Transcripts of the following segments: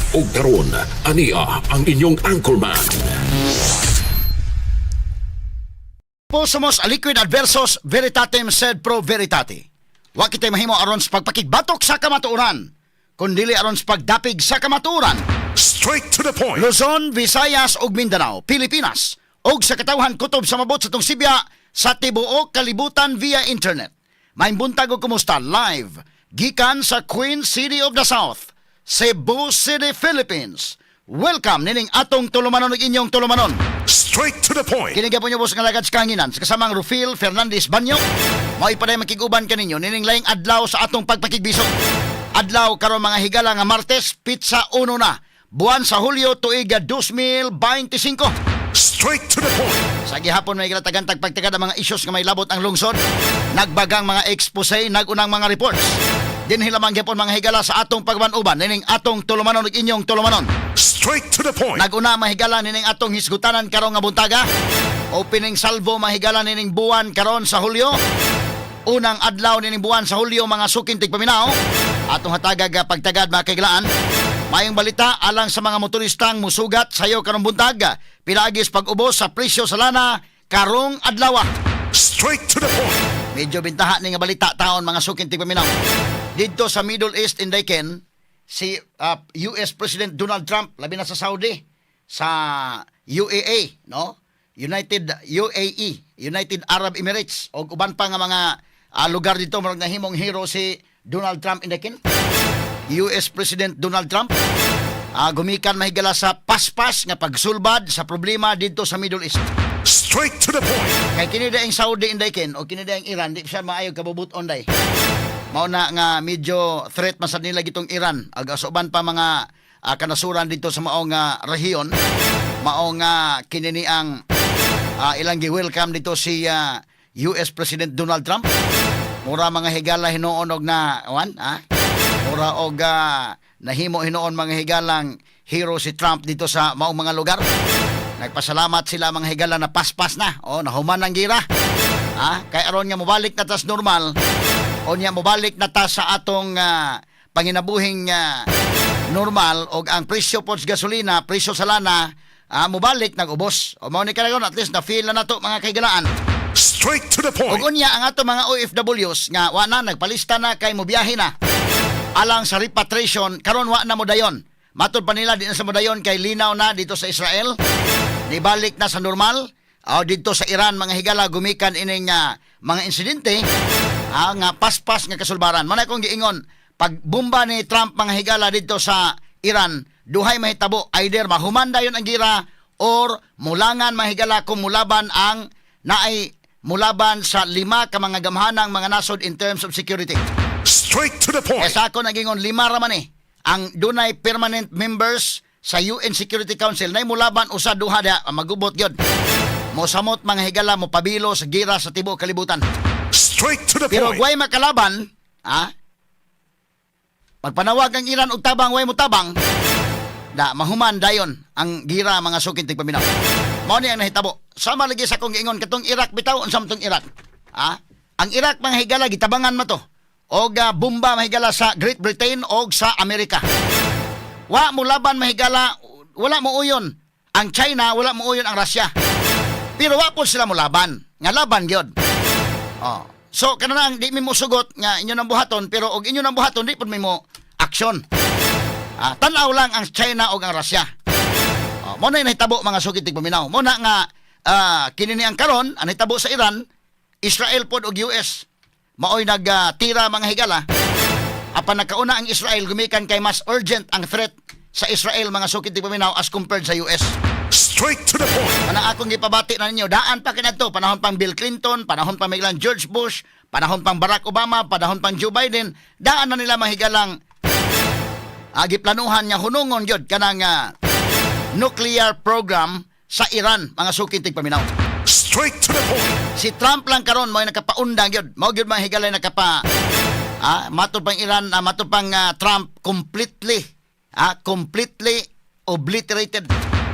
ug karon ania ang inyong anchorman. Po somos a liquid adversus veritatem sed pro veritate. Wa kitay mahimo aron sa pagpakigbatok sa kamatuoran, kundi aron sa pagdapig sa kamatuoran. Straight to the point. Luzon, Visayas ug Mindanao, Pilipinas, ug sa katawhan kutob sa mabot sa tong Sibya sa tibuok kalibutan via internet. May buntag og kumusta live gikan sa Queen City of the South, Cebu City, Philippines. Welcome nining atong tulumanon ug inyong tulumanon. Straight to the point. Kiniga po niyo boss nga lagad sa kanginan sa kasamang Rufil Fernandez Banyo. May paday makiguban kaninyo nining laing adlaw sa atong pagpakigbisog. Adlaw karon mga higala nga Martes, pizza uno na. Buwan sa Hulyo tuig 2025. Straight to the point. Sa gihapon may ginatagantag pagtagad ang mga issues nga may labot ang lungsod. Nagbagang mga expose, nagunang mga reports. Dinhi lamang gyapon mga higala sa atong pagbanuban nining atong tulumanon ug inyong tulumanon. Straight to the point. Naguna mahigala nining atong hisgutanan karon nga buntaga. Opening salvo mahigala nining buwan karon sa Hulyo. Unang adlaw nining buwan sa Hulyo mga suking tigpaminaw. Atong hatagag pagtagad mga kaigalaan. Mayong balita alang sa mga motoristang musugat sayo karong buntag. Pinaagis pag-ubos sa presyo sa lana karong adlaw. Straight to the point. Medyo bintaha ni nga balita taon mga suking tigpaminaw. Dito sa Middle East Indican, si US President Donald Trump labi na sa Saudi, sa UAE, no? United Arab Emirates o uban pa nga mga lugar dito marag nahimong hero si Donald Trump Indican. US President Donald Trump gumikan mahigala sa paspas nga pagsulbad sa problema dito sa Middle East. Straight to the point. Kay kini daing Saudi Indican o kini daing Iran, di siya maayo kabubuton day. Mao na nga medyo threat masad nila gitong Iran ag asuban pa mga kanasuran dito sa maong rehiyon. Mao nga kini ang ilang gi-welcome dito si US President Donald Trump. Mura mga higala hinuon og na mura og nahimo hinuon mga higalang hero si Trump dito sa maong mga lugar. Nagpasalamat sila mga higala na paspas na. Nahuman ang gira. Kay aron nga mobalik na tas normal. O niya mobalik na ta sa atong panginabuhing normal o ang presyo po sa gasolina, presyo sa lana, mobalik nag-ubos. O mao ni kalagon at least na feel na nato mga kaigalaan. Straight to the point. O unya ang ato mga OFWs nga wa na nagpalista na kay mobiyahe na. Alang sa repatriation karon wa na mo dayon. Matod pa nila di na sa modayon kay linaw na dito sa Israel. Nibalik na sa normal. O dito sa Iran mga higala gumikan ining mga insidente. Nga paspas nga kasulbaran. Manay kong giingon, pag bomba ni Trump mga higala dito sa Iran, duhay mahitabo, either mahumanda yon ang gira or mulangan mahigala kung mulaban ang naay mulaban sa 5 ka mga gamhanang mga nasod in terms of security. Straight to the point. Sa ako naging 5 raman ang dunay permanent members sa UN Security Council na mulaban usa duha da magubot gyud. Mosamot mga higala mo pabilo sa gira sa tibuok kalibutan. Straight to the Pero point. way makalaban, pagpanawag ang Iran og tabang way mo tabang, mahuman dayon ang gira mga sukin tigpaminaw. Mao ni ang nahitabo. Sama lagi sa kong giingon katong Iraq bitaw unsam tong Iraq. Ang Iraq mga higala gitabangan mo to. Og bomba mahigala sa Great Britain og sa Amerika. Wa mo laban mahigala, wala mo uyon ang China, wala mo uyon ang Russia. Pero wa po sila mo laban. Nga laban gyud. So kanang di mi mo sugot nga inyo nang buhaton pero og inyo nang buhaton di pud mi mo aksyon. Tan-aw lang ang China og ang Russia. Mo na nahitabo mga sugid tigpaminaw. Mo na nga kini ni ang karon ang nahitabo sa Iran, Israel pod og US. Maoy nagtira mga higala. Apan nakauna ang Israel gumikan kay mas urgent ang threat sa Israel mga sugid tigpaminaw as compared sa US. Straight to the point. Kanang akong gipabati na ninyo, daan pa kinadto, panahon pang Bill Clinton, panahon pang Miglang George Bush, panahon pang Barack Obama, panahon pang Joe Biden, daan na nila mahigalang giplanuhan nga hunungon gyud kanang nuclear program sa Iran, mga sukin tigpaminaw. Straight to the point. Si Trump lang karon mo nakapaundang gyud, mao gyud mahigalay nakapa matod pang Iran, matod pang Trump completely obliterated.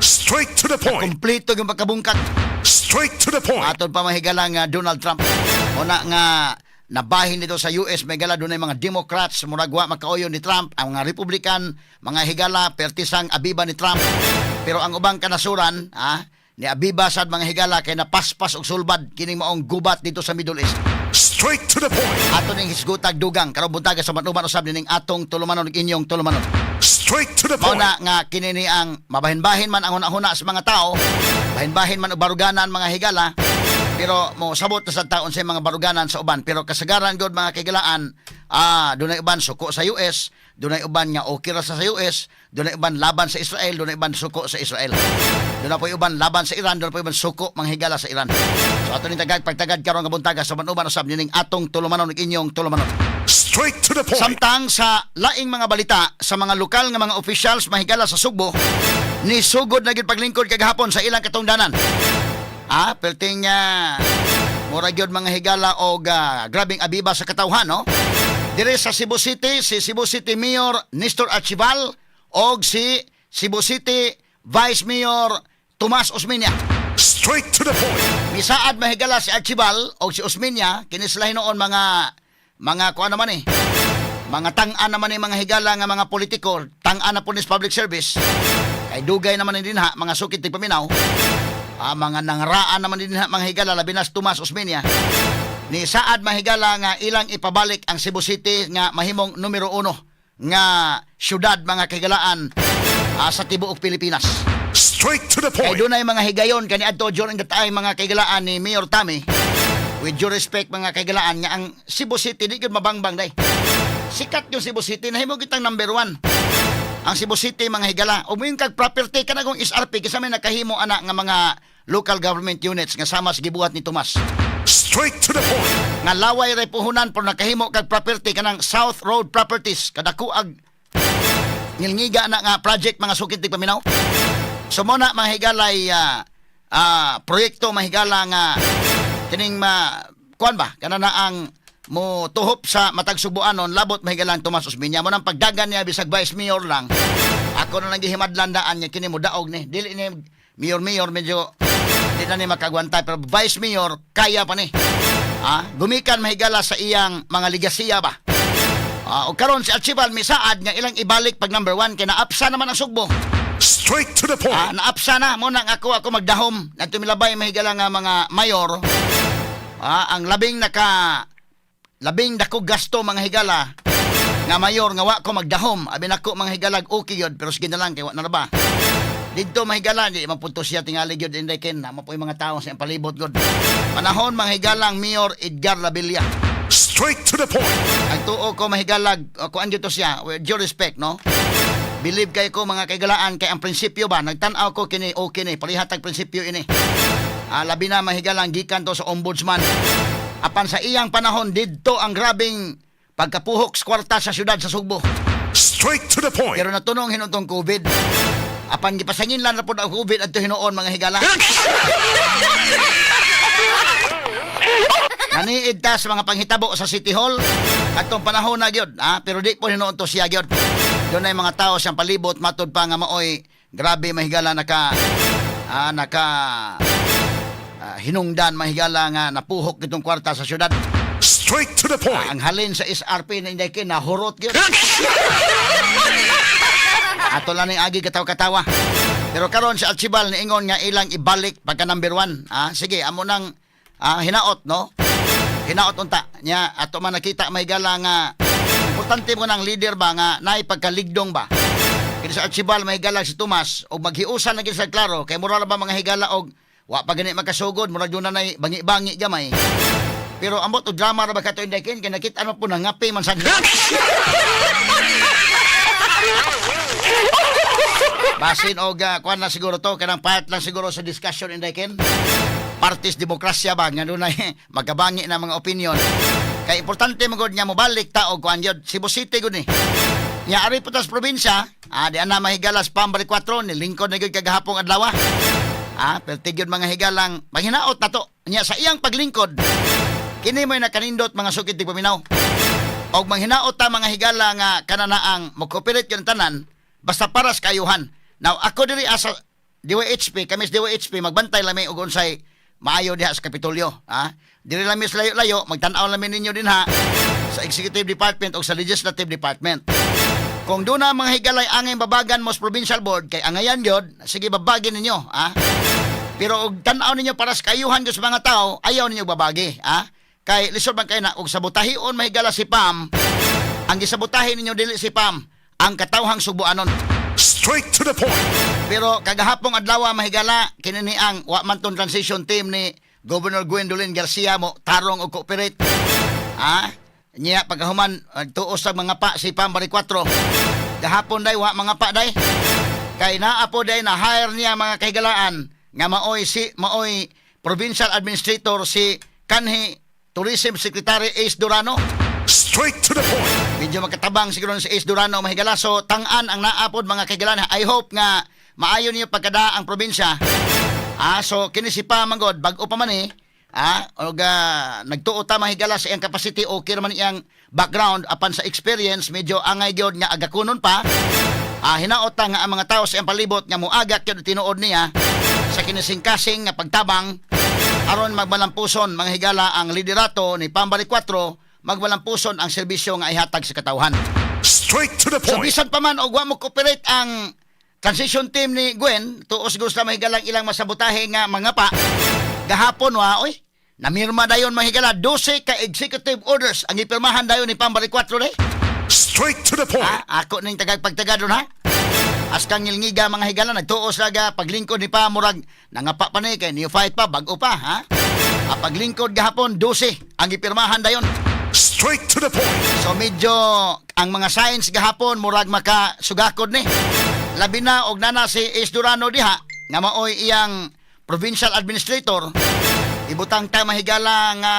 Straight to the point. Kompleto yung pagkabungkag. Straight to the point. Matod pa mahigala nga Donald Trump. Una nga nabahin dito sa US may higala dunay mga Democrats murag wa makauyon ni Trump, ang mga Republican mga higala pertisang abiba ni Trump. Pero ang ubang kanasuran ni abiba sad mga higala kay napaspas og sulbad kining maong gubat dito sa Middle East. Straight to the point. Ato ning hisgutag dugang karon buntaga sa matnuban usab ning atong tulumanon ug inyong tulumanon. Straight to the Mao point. na nga kini ni ang mabahin-bahin man ang hunahuna sa mga tao, bahin-bahin man og baruganan mga higala, pero mo sabot na sa taon sa mga baruganan sa uban, pero kasagaran gud mga kigalaan, dunay uban suko sa US, dunay uban nga okay ra sa US, dunay uban laban sa Israel, dunay uban suko sa Israel. Dunay pa uban laban sa Iran, dunay pa uban suko mga higala sa Iran. So ato ning pagtagad karon nga buntaga sa manuban usab ning atong tulumanon ug inyong tulumanon. Straight to the point. Samtang sa laing mga balita sa mga lokal nga mga officials mahigala sa Sugbo ni sugod na gid paglingkod kagahapon sa ilang katungdanan. Perting mura gyud mga higala og grabing abiba sa katawhan, no? Dire sa Cebu City, si Cebu City Mayor Nestor Archival og si Cebu City Vice Mayor Tomas Osmeña. Straight to the point. Misaad mahigala si Archival og si Osmeña kini sila hinuon mga kuan naman mga tang-an naman mga higala nga mga politiko, tang-an na pulis public service. Kay dugay naman din mga sukit ti paminaw. Mga nangraan naman din mga higala labi na si Tomas Osmeña. Ni saad mahigala nga ilang ipabalik ang Cebu City nga mahimong numero 1 nga syudad mga kigalaan sa tibuok Pilipinas. Straight to the Kay point. dunay mga higayon kaniadto during the time mga kigalaan ni Mayor Tami. With due respect mga kaigalaan nga ang Cebu City di gyud mabangbang day. Sikat yung Cebu City nahimo kitang number 1. Ang Cebu City mga higala, ug moing kag property kana kung SRP kasi may nakahimo ana nga mga local government units nga sama sa gibuhat ni Tomas. Straight to the point. Nga laway ray puhunan por nakahimo kag property kanang South Road Properties kadako ag ngilngiga na nga project mga sukit ti paminaw. So mo na mga higalay proyekto mga higala nga kining kuan ba kana na ang mo tuhop sa matag Subuanon labot mahigalang Tomas Osmeña mo nang pagdagan niya bisag vice mayor lang ako na lang gihimadlandaan niya kini mo daog ni dili ni mayor medyo di na ni makagwantay pero vice mayor kaya pa ni gumikan mahigala sa iyang mga ligasiya ba o karon si Archival misaad nga ilang ibalik pag number 1 kay naapsa naman ang Sugbo. Straight to the point. Naapsa na mo nang ako magdahom nadto milabay mahigala nga mga mayor. Ang labing dako gasto mga higala nga mayor nga wa ko magdahom abi nako mga higalag okay gyud pero sige na lang kay wa na ba didto mga higala di mapunto siya tingali gyud inday ken na mapoy mga tawo sa palibot gyud panahon mga higalang Mayor Edgar Labilla. Straight to the point. Ang tuo ko mga higalag ko anjo to siya with due respect, no? Believe kay ko mga kaigalaan kay ang prinsipyo ba nagtan-aw ko kini okay ni palihatag prinsipyo ini. Labi na mahigalang gikan to sa ombudsman. Apan sa iyang panahon didto ang grabing pagkapuhok sa kwarta sa syudad sa Sugbo. Straight to the point. Pero natunong hinutong COVID. Apan gipasangin lang na po ang COVID adto hinuon mga higala. Naniid ta sa mga panghitabo sa City Hall atong panahon na gyud pero di po hinuon to siya gyud. Doon ay mga tao siyang palibot matod pa nga maoy grabe mahigala naka hinungdan mahigala nga napuhok kitong kwarta sa syudad. Straight to the point. Ang halin sa SRP na hindi nahurot gyud. Ato lang ning agi katawa-katawa. Pero karon si Archival niingon nga ilang ibalik pagka number 1. Sige amo nang hinaot, no? Hinaot unta nya ato man nakita mahigala nga importante mo ng leader ba nga naay pagkaligdong ba. Kini sa Archival mahigala si Tomas og maghiusan na gid sa klaro kay mura ba mga higala og wa pa gani makasugod mura jud na nay bangi-bangi gamay. Pero ambot og drama ra ba kato inday ken kay nakita ano po na ngapi man sad. Basin og kuan na siguro to kanang part lang siguro sa discussion inday ken. Partis demokrasya ba nga dunay magabangi na mga opinion. Kay importante magod nya mobalik ta og kuan jud Cebu City gud ni. Nya ari putas probinsya, di ana mahigalas pambali 4 ni lingkod na gyud kagahapon adlaw. Pero tigyon mga higalang maghinaot na to. Nya sa iyang paglingkod, kini mo'y nakanindot mga sukit ti paminaw. Og manghinaot ta mga higala nga kananaang mo-cooperate yung tanan basta paras kayuhan. Now ako diri asa DYHP, kami sa DYHP magbantay lamay og unsay maayo diha sa Kapitolyo. dili lang mis layo-layo, magtan-aw lamin ninyo din ha sa Executive Department o sa Legislative Department. Kung doon na mga higalay angay babagan mo sa Provincial Board, kay angayan yun, sige babagin ninyo, ha? Pero og tan-aw ninyo para sa kayuhan sa mga tao, ayaw ninyo babagi, ha? Kay lisod man kayo na, og sabutahion mahigala si Pam, ang gisabutahin ninyo dili si Pam, ang katawhang subuanon. Straight to the point. Pero kagahapong adlaw mahigala, kinini ang wa man ton transition team ni Governor Gwendolyn Garcia mo, tarong og cooperate. Ha? Niya pagkahuman tuos sa mga pa si Pam Bari 4. Gahapon day wa mga pa day. Kay naa po day na hire niya mga kahigalaan nga maoy provincial administrator si kanhi Tourism Secretary Ace Durano. Straight to the point. Medyo magkatabang siguro si Ace Durano mahigala, so tang-an ang naapod mga kahigalaan. I hope nga maayo niyo pagkada ang probinsya. So kini si Pam manggod bag-o pa man nagtuo ta mahigala sa iyang capacity, okay naman iyang background apan sa experience medyo angay gyud nga agakunon pa. Hinaot ta nga ang mga tao sa iyang palibot nga moagak gyud tinuod niya sa kinising-kasing nga pagtabang aron magmalampuson mga higala ang liderato ni Pam Bari 4, magmalampuson ang serbisyo nga ihatag sa katawhan. Straight to the So point. bisan pa man og wa mo cooperate ang transition team ni Gwen, tuos gusto mahigalang ilang masabotahe nga mga pa. Gahapon namirma dayon mahigala 12 ka executive orders ang ipirmahan dayon ni Pam Bari 4 day. Straight to the point. Ako ning tagapagtaga doon ha. Askang ngilngiga mga higala nagtuos laga paglingkod ni Pam murag nangapa pa ni kay new fight pa bag-o pa ha. Paglingkod gahapon 12 ang ipirmahan dayon. Straight to the point. So medyo ang mga signs gahapon murag makasugakod ni. Labi na og nana si Ace Durano diha nga maoy iyang provincial administrator. Ibutang ta mahigala nga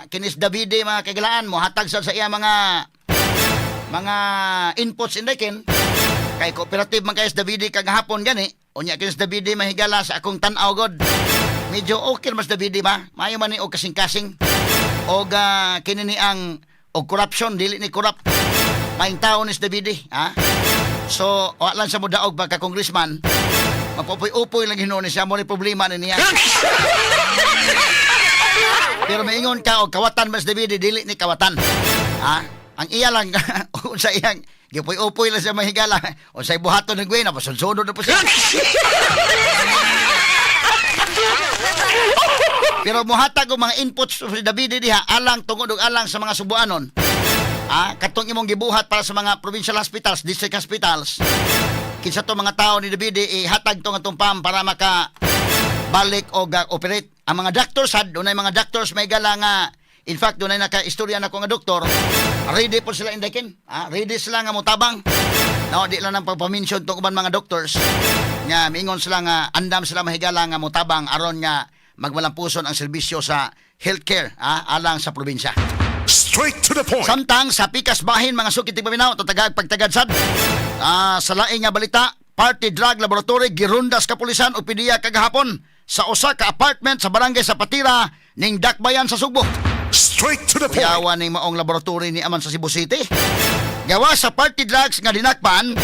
kinis Davide mga kagilaan mo hatag sa iya mga inputs indikin kay cooperative man kay Davide kagahapon gani. Unya kinis Davide mahigala sa akong tan-aw god. Medyo okay mas Davide ba? Mayo man ni og kasing-kasing. Og kinini ang og corruption dili ni corrupt. Maing tao ni Davide, ha? So, wala lang sa mudaog pagka congressman. Mapupoy-upoy lang hinuon siya mo ni problema ni niya. Pero maingon ka og kawatan mas Davide dili ni kawatan. Ha? Ang iya lang unsa iyang gipoy-upoy lang sa mahigala. Unsay buhaton ng Gwen na pasunod na po siya. Pero muhatag og mga inputs si Davide diha alang tungod og alang sa mga subuanon. Katong imong gibuhat para sa mga provincial hospitals, district hospitals. Kinsa to mga tao ni Davide ihatag to atong Pam para maka balik o operate. Ang mga doctors dunay mga doctors may gala nga in fact dunay naka-istorya na ko nga doktor. Ready po sila indekin. Ready sila nga motabang. No, di lang nang pagpa-mention tong uban mga doctors. Nga miingon sila nga andam sila mahigala nga motabang aron nga magmalampuson ang serbisyo sa healthcare alang sa probinsya. Straight to the point. Samtang sa pikas bahin mga sukit tigpaminaw tatagag pagtagad sad. Sa laing nga balita, Party Drug Laboratory girundas kapulisan o pidiya kagahapon sa usa ka apartment sa barangay Sapatira ning Dakbayan sa Sugbo. Straight to the point. Yawa ning maong laboratory ni aman sa Cebu City. Gawa sa party drugs nga dinakpan,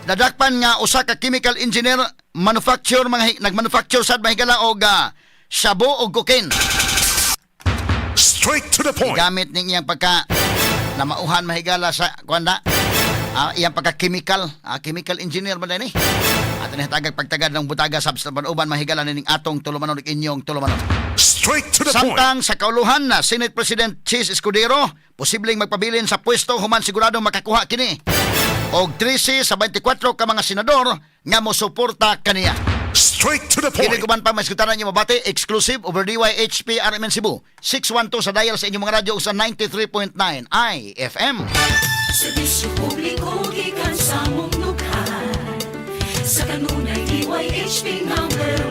nadakpan nga usa ka chemical engineer nagmanufacture sad mahigala og shabu og cocaine. Straight to the point. Gamit ning iyang pagka namauhan mahigala sa kuanda. Iyang pagka-chemical, chemical engineer man ni. At natagag pagtagad ng butaga sa uban mahigala ning atong tulumanon ug inyong tulumanon. Straight to the point. Samtang sa kauluhan na Senate President Chis Escudero, posibleng magpabilin sa pwesto human siguradong makakuha kini. Og 13 sa 24 ka mga senador nga mosuporta kaniya. Straight to the Kini point. kuman pa maskutaran niyo mabati exclusive over DYHP RMN Cebu 612 sa dial sa inyong mga radyo sa 93.9 IFM. Serbisyo publiko gikan sa mong lugar. Sa kanunay DYHP number